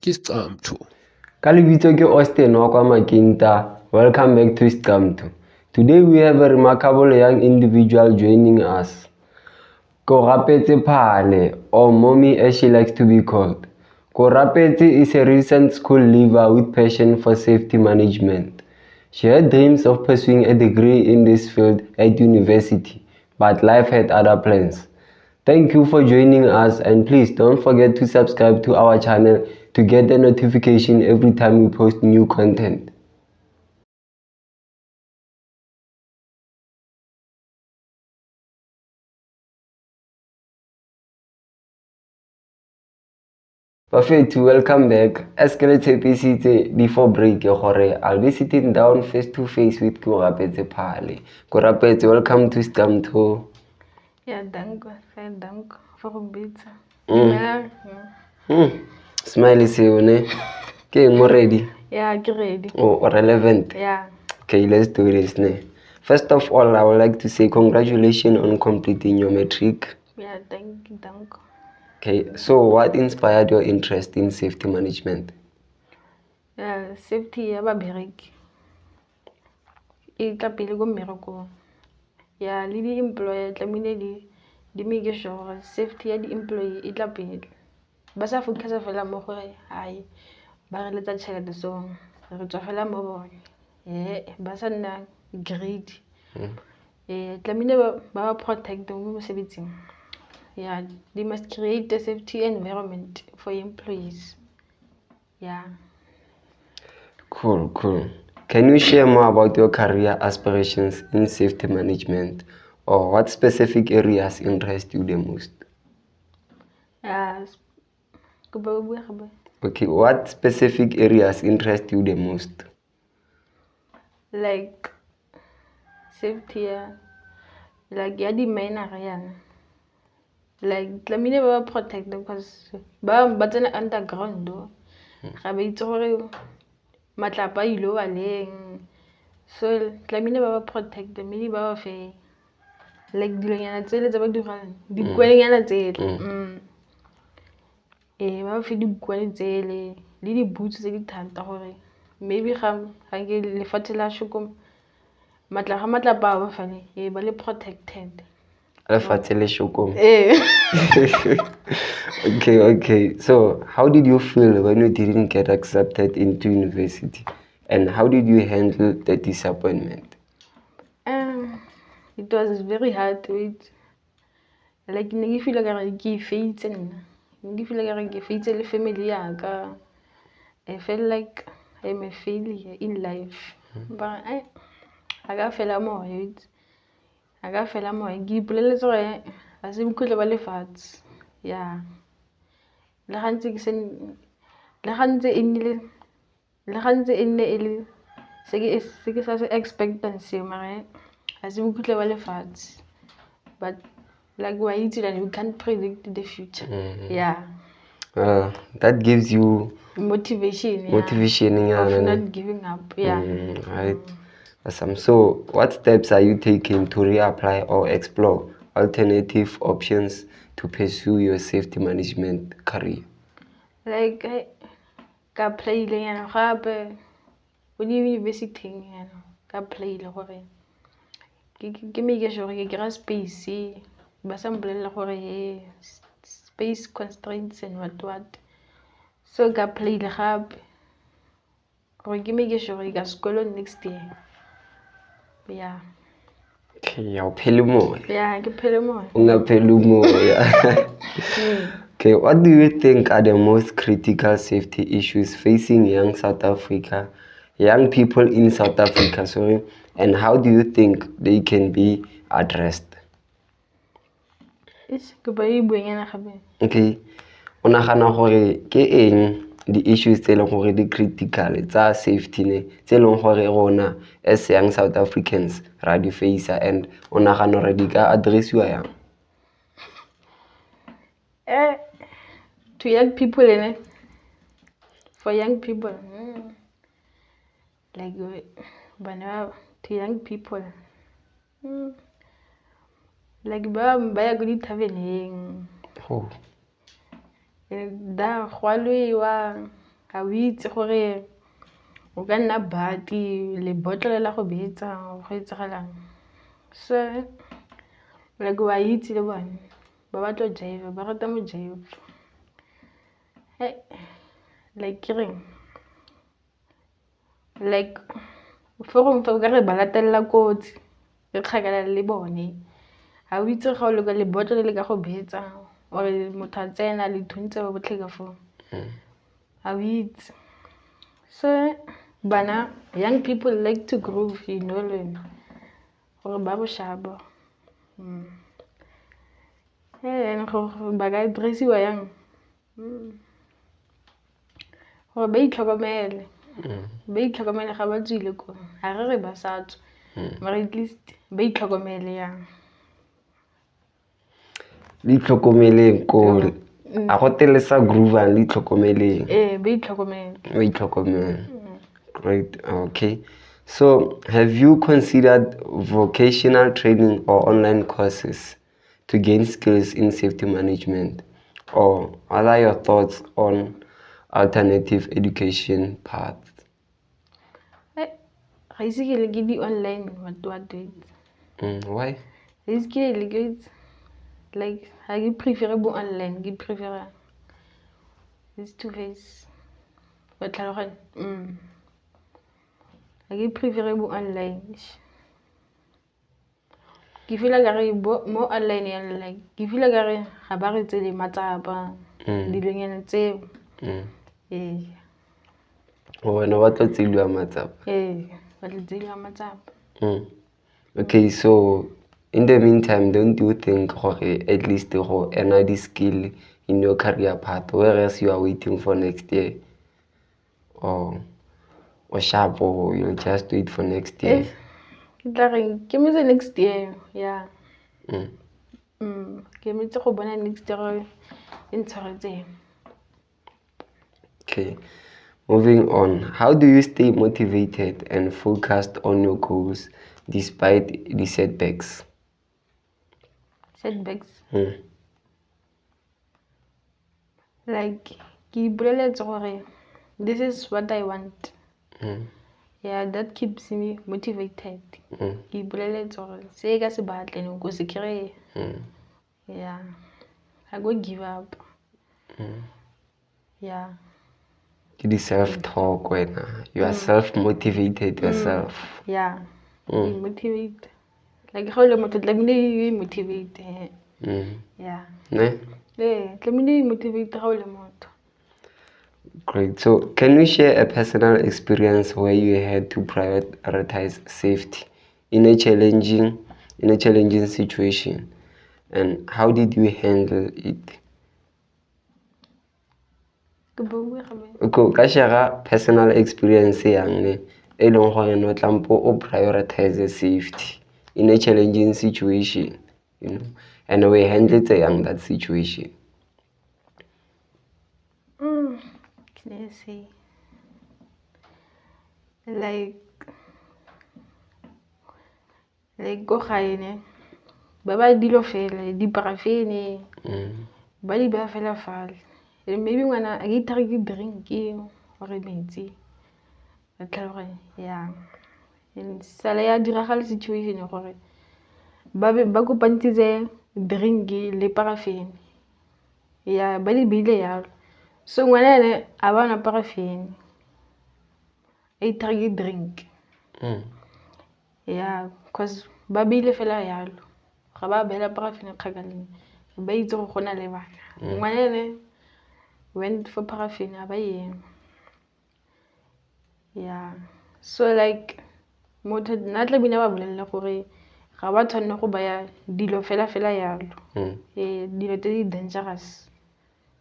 Ke Scamtho. Ka lebitso ke Austin wa kwa Makinta. Welcome back to Scamtho. Today we have a remarkable young individual joining us. Korapetse Phale, or Mommy as she likes to be called. Korapetse is a recent school leaver with passion for safety management. She had dreams of pursuing a degree in this field at university, but life had other plans. Thank you for joining us, and please don't forget to subscribe to our channel to get a notification every time we post new content. Perfect, welcome back. As ke le tshepisitse before break gore I'll be sitting down face to face with Korapetse Phale. Korapetse, welcome to Scamtho. Ja, danke. Vielen Dank für die Bitte. Smile seo ne. Ke eng mo ready? Ja, ke ready. Oh, relevant. Ja. Okay, let's do this ne. First of all, I would like to say congratulations on completing your matric. Ja, danke. Okay, so what inspired your interest in safety management? Ja, safety ya babereki. E tla pele go mmerekong. Ya, le di-employer tlamehile di make sure gore safety ya di-employee e tla pele. Ba sa focus fela mo gore hai ba re letsa tšhelete so re tswa fela mo bone. Ba sa nna greedy. Tlamehile ba protect mo mosebetsing. Yeah, they must create a safety environment for employees. Yeah. Cool. Can you share more about your career aspirations in safety management, or what specific areas interest you the most? Okay, what specific areas interest you the most? Like safety, like ya di miner yana. Like tlamehile ba protect because ba tsena underground do. Ga ba itse gore matlapa ilo ba leng. So tlamehile ba protect mme ba ba fe like dilonyana tsele tsa ba dirang dikwelenyana tsele. Ba fe dikwele tsele le di boots tse di thata gore maybe ga ke lefatshe la shoko matlapa ba fane ba le protected. Okay. So, how did you feel when you didn't get accepted into university? And how did you handle the disappointment? It was very hard with like ne ke feel like ke failed nna. Ne ke feel like ke failed le family ya ka. I felt like I'm a failure in life. But I ka fela moya. I ka fela moya. Ke ipoleletse gore a se bokhutlo ba lefatshe. Yeah. Le gantse e nne e le se ke sa se expectancy mara a se bokhutlo ba lefatshe. But like wa itse that you can't predict the future. Yeah. That gives you motivation of not giving up. Yeah. Right. Awesome. So, what steps are you taking to reapply or explore alternative options to pursue your safety management career? Like ka playile yana gape go di university yana ka playile gore ke make sure ke kry space ba sa mpolelela gore space constraints and what. So ka playile gape gore ke make sure ke ka sekolo next year. Yeah. Okay, I'll pay you more. Yeah, ke phele moya. Okay, what do you think are the most critical safety issues facing young people in South Africa, and how do you think they can be addressed? Okay, o nagana gore ke eng di-issues tse leng gore di critical tsa safety ne tse leng gore rona as young South Africans ra di face and o nagana gore di ka addressiwa yang? To young people for young people like to young people like ba ya go di-tavern-eng da go a lwewa ga o itse gore o ka nna bati lebotlolo la go betsa go etsagalang. So like wa itse le bone ba batla jive ba rata mo jive. Like ke reng like for o ka re ba latella kotsi re kgakala le bone ga o itse ga o le ka lebotlolo le ka go betsa or motho a tsena le thuntse ba botlhe ka foo ga o itse. So bana young people like to groove, you know, gore ba boshabo and ba ka dressiwa yang gore ba itlhokomele ga ba tswile ko ga re re ba sa tswa mara at least ba itlhokomele yang le itlhokomeleng ko a go tele sa groovang le itlhokomeleng ba itlhokomele. Great. Okay, so have you considered vocational training or online courses to gain skills in safety management, or what are your thoughts on alternative education paths? Ga ise ke le ke di-online what Why? ga ise ke le ke like ga ke prefere bo online ke prefera face to face wa tlhaloganya ga ke prefere bo online ke feel ka re mo online ya like ke feel ka re ga ba re tsele matsapa dilonyana tseo wena ba tlo tseliwa matsapa ba tlo tseliwa matsapa. Okay, so in the meantime, don't you think at least go another skill in your career path, whereas you are waiting for next year, or sharp, or you'll just wait for next year? Ke tla re ke metse next year ke metse go bona next year e ntshwaretseng. Okay, moving on. How do you stay motivated and focused on your goals despite the setbacks? Like ke ipoleletse gore this is what I want. That keeps me motivated. Ke ipoleletse gore se ka se batle ne go se kry-e. I go give up. To the self-talk when you are self-motivated yourself. Be motivate. Like ga o le motho tlamehile o motivate. Tlamehile o motivate ga o le motho. Great. So can you share a personal experience where you had to prioritize safety in a challenging situation, and how did you handle it? Ka share personal experience yang ne e leng gore no tlampo o prioritize safety in a challenging situation, you know, and we handled that situation. Can I say like go gae ne ba ba dilo fela di parafene ba di ba fela fale maybe ngwana a ithare ke drink gore metsi a tlhaloganya sala ya diragala situation gore ba kopantitse drink le parafene ba di beile yalo. So ngwana ene a ba nwa parafene a ithare ke drink cause ba beile fela yalo ga ba beela parafene kgakaleng ba itse go gona le bana. Ngwana ene went for parafene a ba ema. So like motho nna tlamehile ba bolelela gore ga ba tshwanela go baya dilo fela yalo dilo tse di dangerous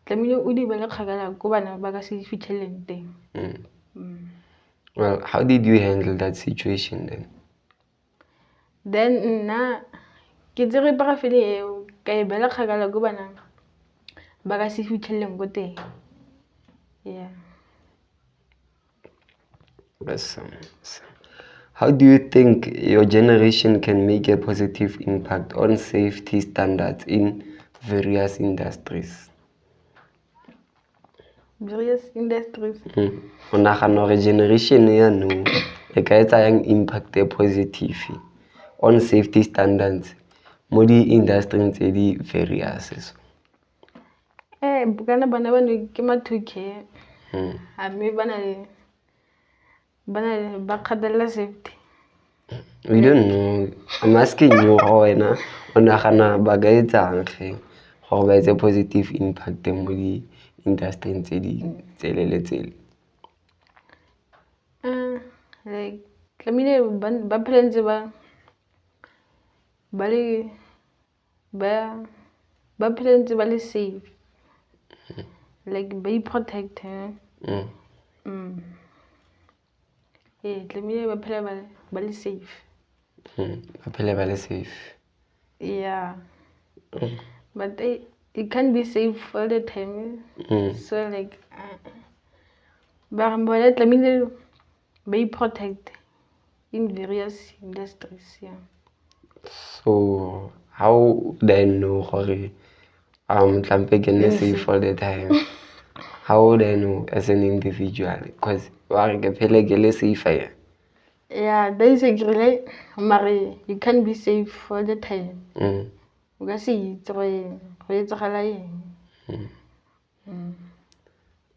tlamehile o di bele kgakala ko bana ba ka se fitlheleng teng. Well, how did you handle that situation then? Then nna ke tsere parafene eo ka e bela kgakala ko bana ba ka se fitlheleng ko teng. Awesome. How do you think your generation can make a positive impact on safety standards in various industries? various industries. O nagana gore generation ya nou e ka etsa yang impact e positive on safety standards mo di-industry tse di various so. Kana bana ke ma-2K mme ba kgathalela safety. We don't know. I'm asking you go wena o nagana ba ka etsang ge gore ba etse positive impact mo di-industry tse di tselele. Like tlamehile ba phele ntse ba phele ntse ba le safe, like ba protect tlamehile ba phele ba le safe. Ba phele ba le safe. Yeah. But it can't be safe all the time. So like ba tlamehile ba protect in various industries. Yeah. So how do I know gore tlampe ke nne safe all the time? How would I know as an individual? Because ke phele ke le safe here. Yeah, basically, Marie, you can't be safe all the time. O ka se itse go etsagala eng.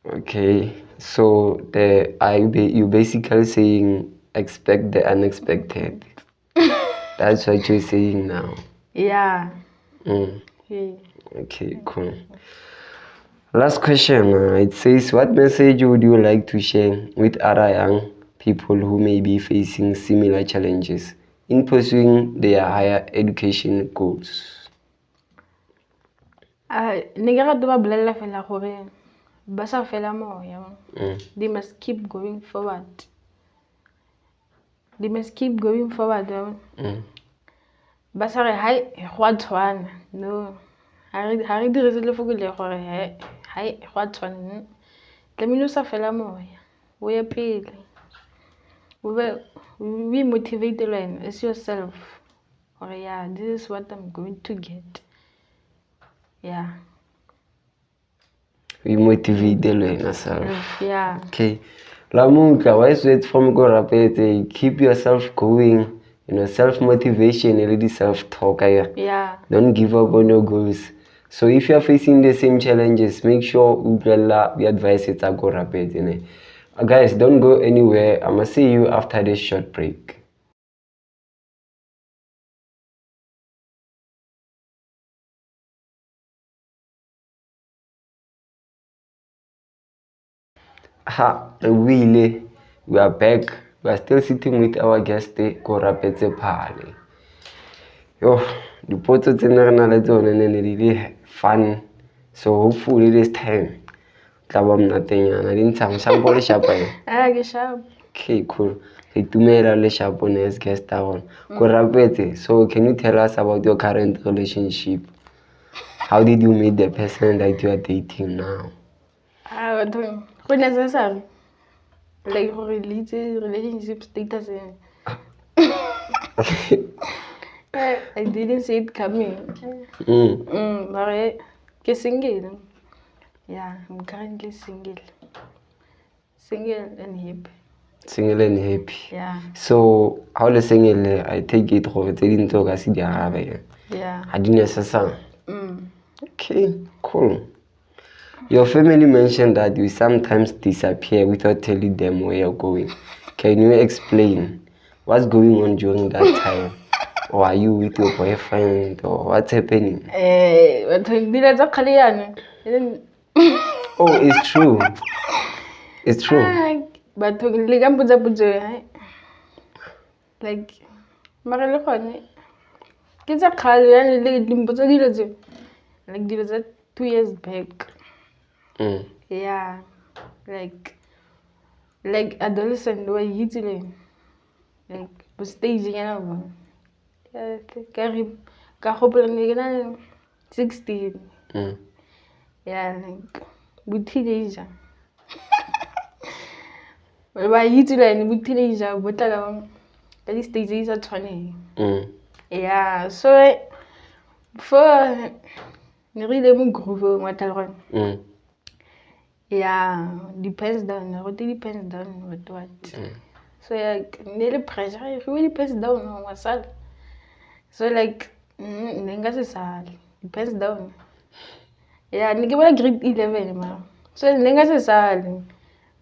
Okay, so you basically saying expect the unexpected. That's what you're saying now. Yeah. Okay, cool. Last question. It says, what message would you like to share with other young people who may be facing similar challenges in pursuing their higher education goals? Ne ke rata ba bolella fela gore ba sa fela moya. They must keep going forward. They must keep going forward. Ba sa re hai go a tshwana. No. Ha re dirise lefoko le gore hai go a tshwana. Tlamehile o sa fela moya. O ye pele. We motivate as yourself. Or yeah, this is what I'm going to get. Yeah. We motivate yourself. Yeah. Okay. Lamuka, wise words from Gorapete. Keep yourself going. Self-motivation, really self-talk. Yeah. Don't give up on your goals. So if you're facing the same challenges, make sure the advice is Gorapete. Guys, don't go anywhere. I'm gonna see you after this short break. We are back. We are still sitting with our guest, Gorapete Phale. The photos are fun. So hopefully this time, nothing. I didn't have sample sharp. Okay, cool. Sharp on as guest Gorapete. So can you tell us about your current relationship? How did you meet the person that you are dating now? Go necessary. Like relationship status. I didn't see it coming. But single. Yeah, I'm currently single. Single and happy. Single and happy. Yeah. So how the single? I take it over. They didn't talk as the Arabic. Yeah. I didn't necessarily. Okay, cool. Your family mentioned that you sometimes disappear without telling them where you're going. Can you explain what's going on during that time? Or are you with your boyfriend? Or what's happening? Oh, it's true. It's true. But like, like 2 years back. Yeah, like adolescent were usually like staging and yeah, 16. Yeah, like with teenager. Why usually with teenager, but at least stages are 20. Yeah, so for really groove what I Yeah, depends down. What depends down with what? So like nearly pressure. It really depends down on myself. So like, depends down. Yeah, nigga, what grade 11, ma. So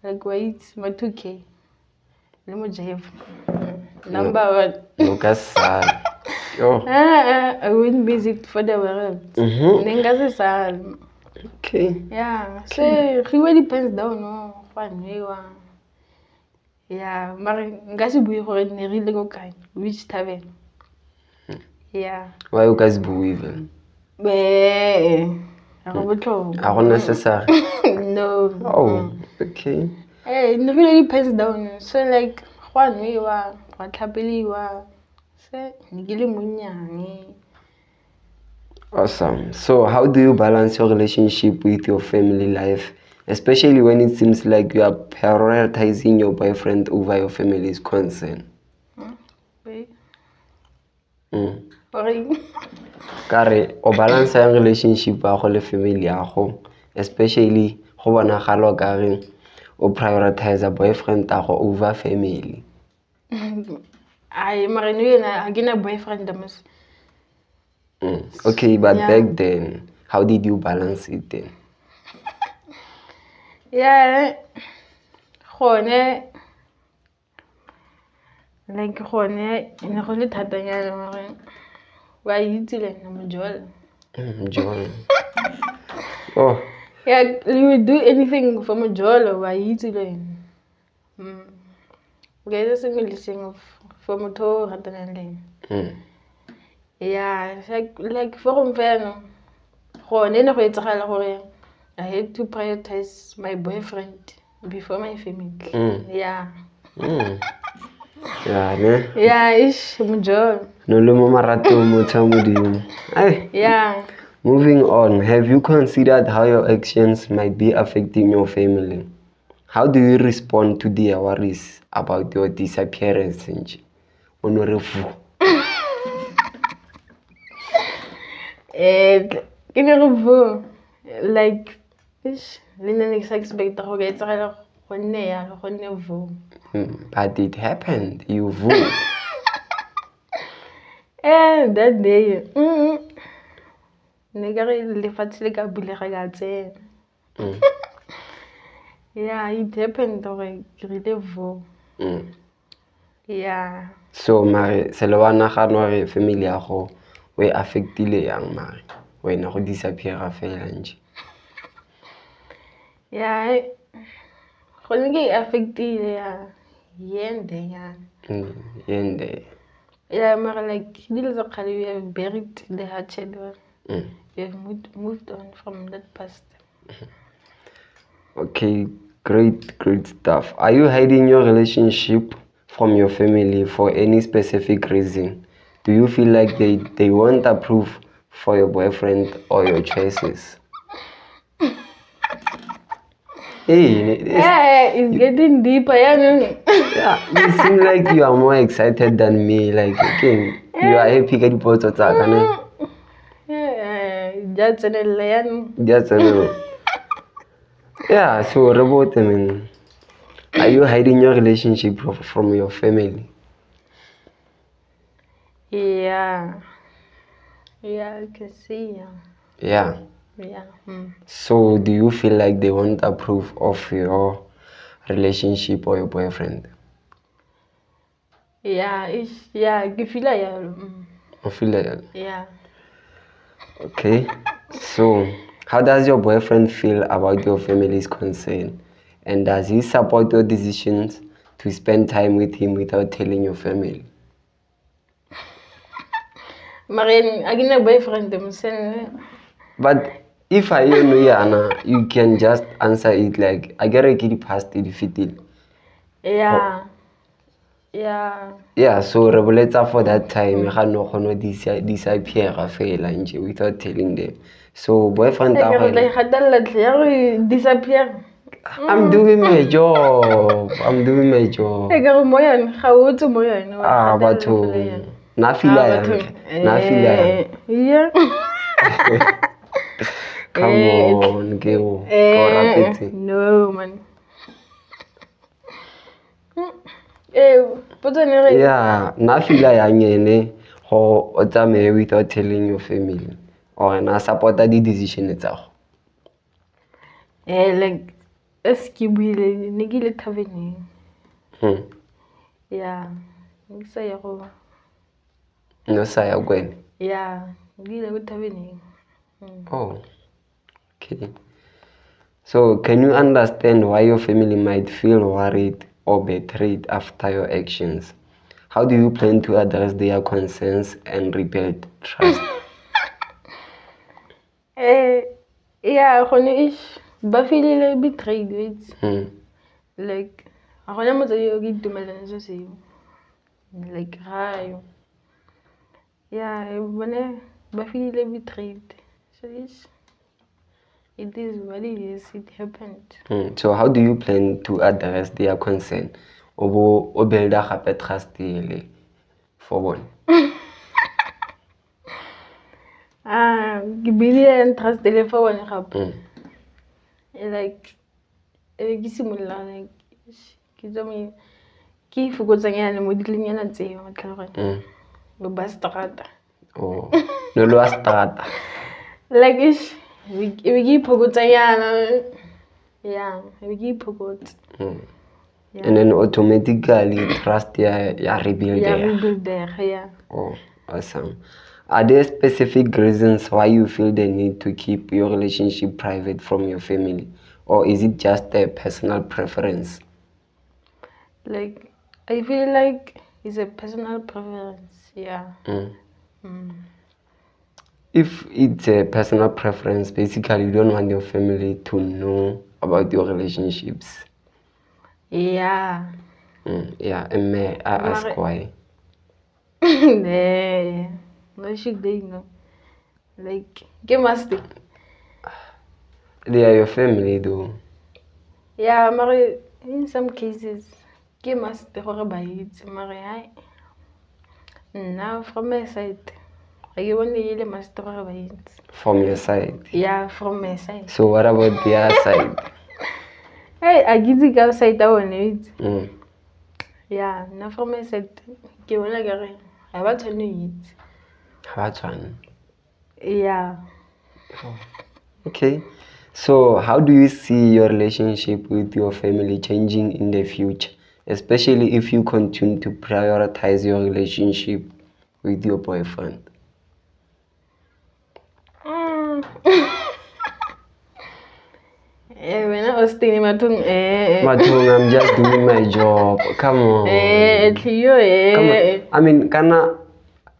like wait, my 2K. Let me jive. Number one. Lucas Yo. I win music for the world. Okay. Yeah, so it really depends down on one way one. Yeah, but ngasi bui gore ne rile go kae, which tavern. Yeah. Why you guys believe it? I go Are necessary. No. Oh, okay. Hey, it really depends down. So like one way wa tlhapeliwa. Se ngile monyane. Awesome. So, how do you balance your relationship with your family life, especially when it seems like you are prioritizing your boyfriend over your family's concern? Wait. Mm. Sorry. Kare, o balance yang relationship ya go le family ya go, especially go bonagala kare o prioritize boyfriend ya go over family. I married again a boyfriend. Okay, but Yeah. back then, how did you balance it then? Yeah, gone like gone ne go le thatanyana mare wa itse le nna mojolo. John. Oh, Yeah, you would do anything for mojolo wa itse le nna. Guys, sengwe le sengwe for motho o ratanang le ena. Yeah, like for mfano gone ne go etsagala gore I had to prioritize my boyfriend before my family. Yeah. yeah, ne? Yeah, ish, mojolo. No le mo maratong motho a modimo. Ai. Yeah. Moving on, have you considered how your actions might be affecting your family? How do you respond to their worries about your disappearance? Like, ish, Lina expect go get vo. But it happened. You vote. That day, yeah, it happened vo. Yeah. So, mare, se le wa nagana gore family ya go o e affectile yang mare wena go disappeara fela nje? Yeah, go ke affectile ya yende ya. Yende. Yeah, mara like dilo tsa kgale we have buried the hatchet. We have moved on from that past. Okay, great stuff. Are you hiding your relationship from your family for any specific reason? Do you feel like they won't approve for your boyfriend or your choices? Hey, It's getting deeper, yeah. Yeah, you seem like you are more excited than me. Like, okay, you are happy that you put it on. Yeah, that's an alien. That's a yeah. So, about are you hiding your relationship from your family? Yeah, I can see. Yeah. Yeah. So, do you feel like they won't approve of your relationship or your boyfriend? Yeah, I feel like I feel like yeah. okay. So, how does your boyfriend feel about your family's concern? And does he support your decisions to spend time with him without telling your family? Marian, I get a boyfriend themselves. But if I know Yana, you can just answer it like I get a kid past it fitting. Yeah. Yeah, so Reboleta for that time, I no disappear without telling them. So boyfriend Disappear. I'm doing my job. But na fila Yeah. Come on, ke o rapetse. No man. Potso ne re Yeah, na feel-a yang ene go o tsamaye without telling your family or na support-a di-decision tsa go. like as ke buile ne ke ile thabeneng. Yeah. Ne ke sa ya go. No sa ya kwene. Yeah, ne ke ile go thabeneng. Oh, okay. So, can you understand why your family might feel worried or betrayed after your actions? How do you plan to address their concerns and rebuild trust? Yeah, gone ish ba feelile betrayed wait. Like ga gona motsadi yo ke itumeleng se seo. Like rayo. Yeah, bone ba feelile betrayed. So it is what it is. It happened. So how do you plan to address their concern? O builda gape trust ele for bone. Ke buile and trust le for one gape. Like ke simolla like ke tsamaye ke fokotsanyana mo ditlenyana tseo matlhagane. Go ba strata. Oh, no lo strata. Like ish we ipokotsanyana. Yeah, we ipokotsa. And then automatically trust ya rebuild Yeah, there. rebuild there, yeah. Oh, awesome. Are there specific reasons why you feel the need to keep your relationship private from your family? Or is it just a personal preference? Like, I feel like it's a personal preference, yeah. If it's a personal preference, basically you don't want your family to know about your relationships. Yeah. Yeah, and may I ask why? No, she didn't know. Like, get master. They are your family though. Yeah, Mary, in some cases, get master or by it, Mary. Now, from my side, I want the master or by it. From your side? Yeah, from my side. So, what about their side? Hey, I get it outside that one, it. Yeah, now from my side, get one again. I want to know it. What one? Yeah. Okay. So, how do you see your relationship with your family changing in the future, especially if you continue to prioritize your relationship with your boyfriend? When I was thinking Matung, Matung, I'm just doing my job. Come on. Come on. I mean, Kana,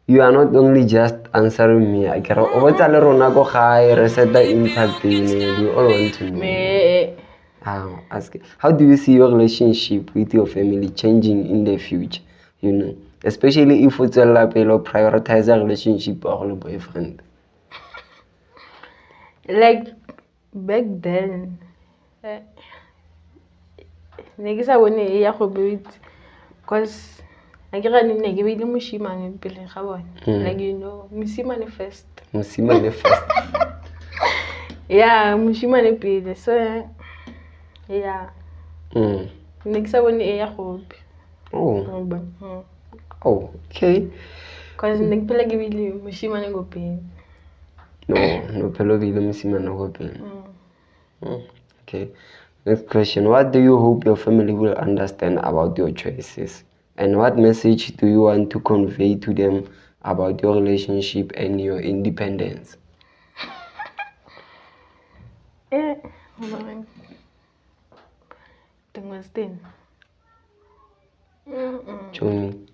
you are not only just answering me. I care. What's a little high, reset the impact. We all want to know. Ask. How do you see your relationship with your family changing in the future? You know, especially if it's a lapel prioritize a relationship or a boyfriend. Like back then, negisa bone ya go beat because I get an nne ke be le moshimane pele ga bone. Like you know, moshimane first. Moshimane first. Yeah, moshimane pele. So yeah. Negisa bone ya go be. Oh. Oh, okay. Because ne ke phela ke be le moshimane go pele. No, phelo be le moshimane go pele. Okay. Next question. What do you hope your family will understand about your choices? And what message do you want to convey to them about your relationship and your independence? Johnny.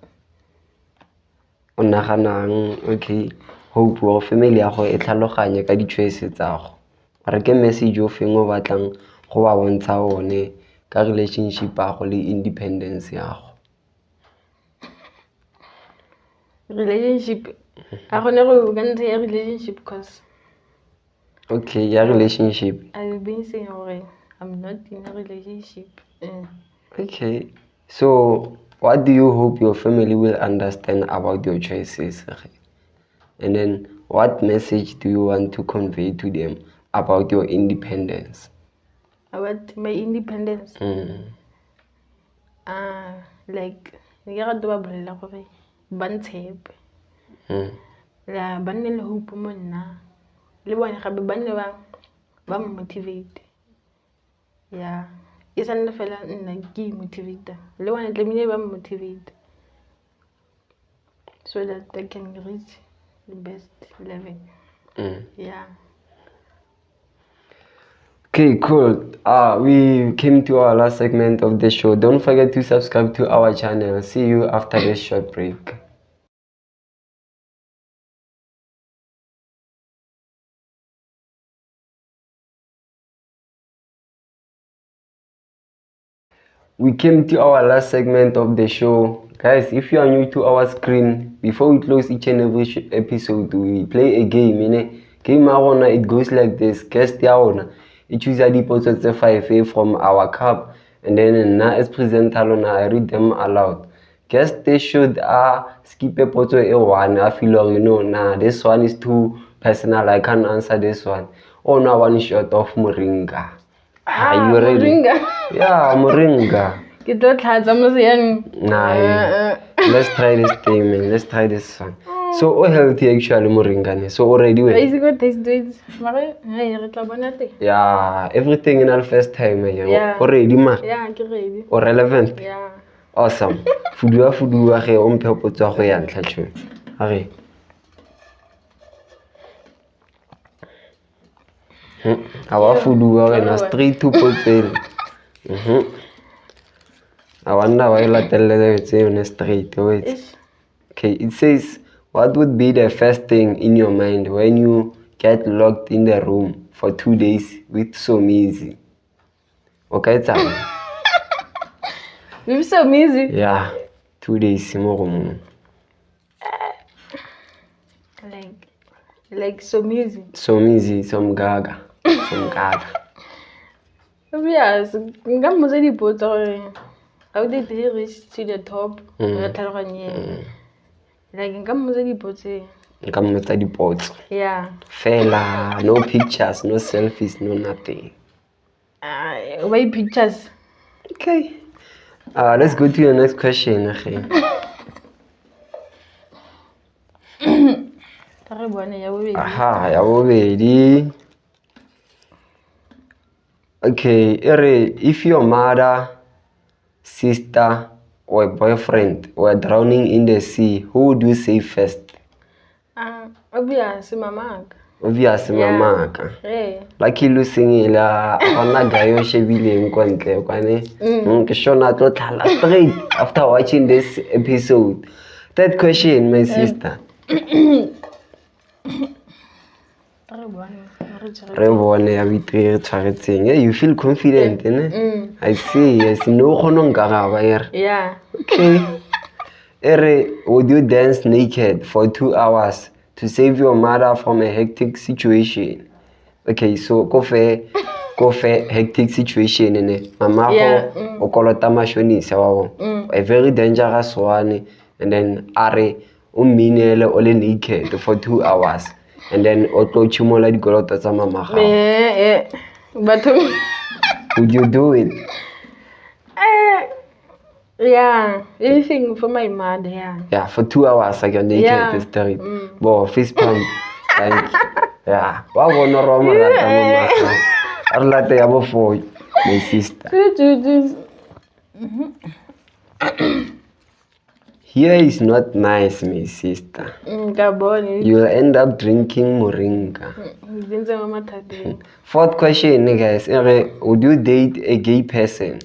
O naganang, okay, hope your family ya go e tlhaloganye ka di-choices tsa go. Re ke message o feng o batlang go ba bontsha one ka relationship ya go le independence ya go? Relationship. I want to go into a relationship because. Okay, your relationship. I've been saying already, I'm not in a relationship. Okay, so what do you hope your family will understand about your choices? And then what message do you want to convey to them about your independence? About my independence. Like ne ke rata ba bolela gore ba ntshepe la ba nne le hope mo nna le bone gape ba nne ba motivate yeah e sa nne fela nna ke motivate le bone tlemile ba motivate so that they can reach the best level. Yeah. Okay, cool. We came to our last segment of the show. Don't forget to subscribe to our channel. See you after this short break. We came to our last segment of the show. Guys, if you are new to our screen, before we close each and every episode, we play a game. Game it goes like this. Guest it choose a deposit 5 from our cup, and then as presenter I read them aloud. Guess they should skip a photo one. I feel this one is too personal. I can't answer this one. Oh, now one shot of Moringa. Are you ready? Moringa. Yeah, Moringa. Nah, let's try this thing, man. Let's try this one. So, healthy actually, Moringa. So, already well. Yeah, everything in our first time. Yeah. Already, ma. Yeah, I'm ready. Or relevant. Yeah. Awesome. Fudua, ge o mphe potso go ya ntlha tšho. Okay. Awa fudua wena straight to potsela. I wonder why you latelle straight. Wait. Okay, it says, what would be the first thing in your mind when you get locked in the room for 2 days with Somizi? Okay, it's With Somizi? Yeah, 2 days more. Like Somizi? Somizi, some gaga. Some gaga. Yes, how did he reach to the top? Like, yeah. Fella, no pictures, no selfies, no nothing. Why pictures? Okay. Let's go to your next question. Okay. Aha, ya bobedi. Okay, if your mother, sister, or boyfriend were drowning in the sea, who would you save first? Obviously, Mama. Obviously, Mama. Yeah. Like you singing la hona gayo shebileng kwa ntle kwane. Ke shona tlo tlala straight after watching this episode. Third question, my sister. You feel confident, I see. Yes, no Yeah. Okay. Would you dance naked for 2 hours to save your mother from a hectic situation? Okay, so go for hectic situation mama o kolota mashonisa wa a very dangerous one, and then are minele ole naked for 2 hours, and then o tlo chimola dikoloto tsa mama ga. But would you do it? Yeah, anything for my mother, yeah. Yeah, for 2 hours like you're naked, Yeah. straight. Bo fist pump. Thank you. Yeah. Wa bona roma rata mama. Arlate ya bo for my sister. Here is not nice, my sister. You'll end up drinking Moringa. Fourth question, guys. Would you date a gay person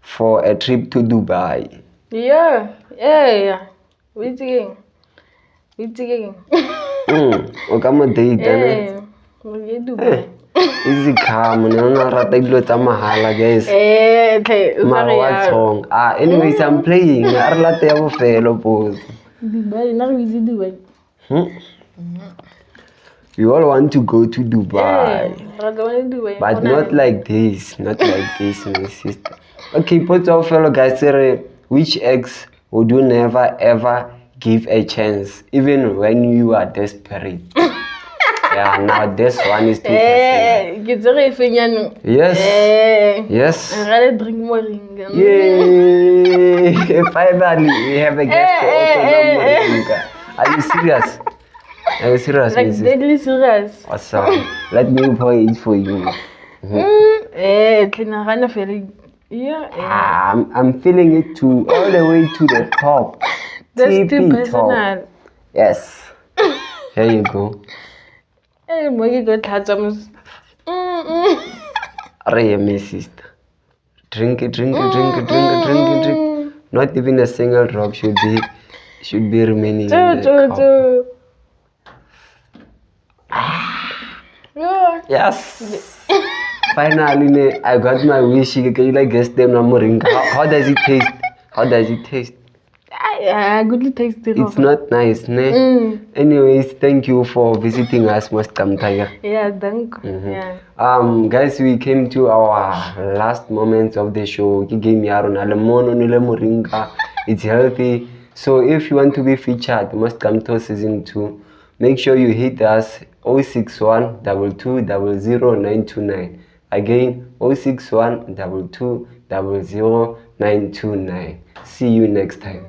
for a trip to Dubai? Yeah. What's again? Okay, mo date Dubai. Easy calm, no rata dilo tsa mahala, guys. Mara what's wrong? Anyways, I'm playing. Arlate ya bofelo boss. Dubai, now we see Dubai. We all want to go to Dubai. Dubai. But not like this, my sister. Okay, put our fellow guys, which ex would you never ever give a chance, even when you are desperate? Yeah, now this one is too personal. Ke tsere e feng yaanong? Yes. Yes. Ra le drink moringa. Yay! Finally, we have a guest for Auto Moringa. Are you serious? Are you serious, Like Mrs.? deadly serious. Awesome. Let me pour it for you. Ke nagana fela. Yeah. I'm feeling it too, all the way to the top. That's too TP personal. top. Yes. Here you go. Mo ke go tlhatsa mos. Are my sister. Drink it, drink it, drink it, drink it, drink it, drink it. Not even a single drop should be remaining in the cup. Yes. Finally, I got my wish. You can like guess them Moringa. How does it taste? How does it taste? Good taste. It's not nice, ne? Anyways, thank you for visiting us, Most Kamtaya. Yeah, thank you. Yeah. Guys, we came to our last moments of the show. It's healthy. So if you want to be featured, Must Come to season 2. Make sure you hit us 061 22 00 929. Again, 061 22 00 929. See you next time.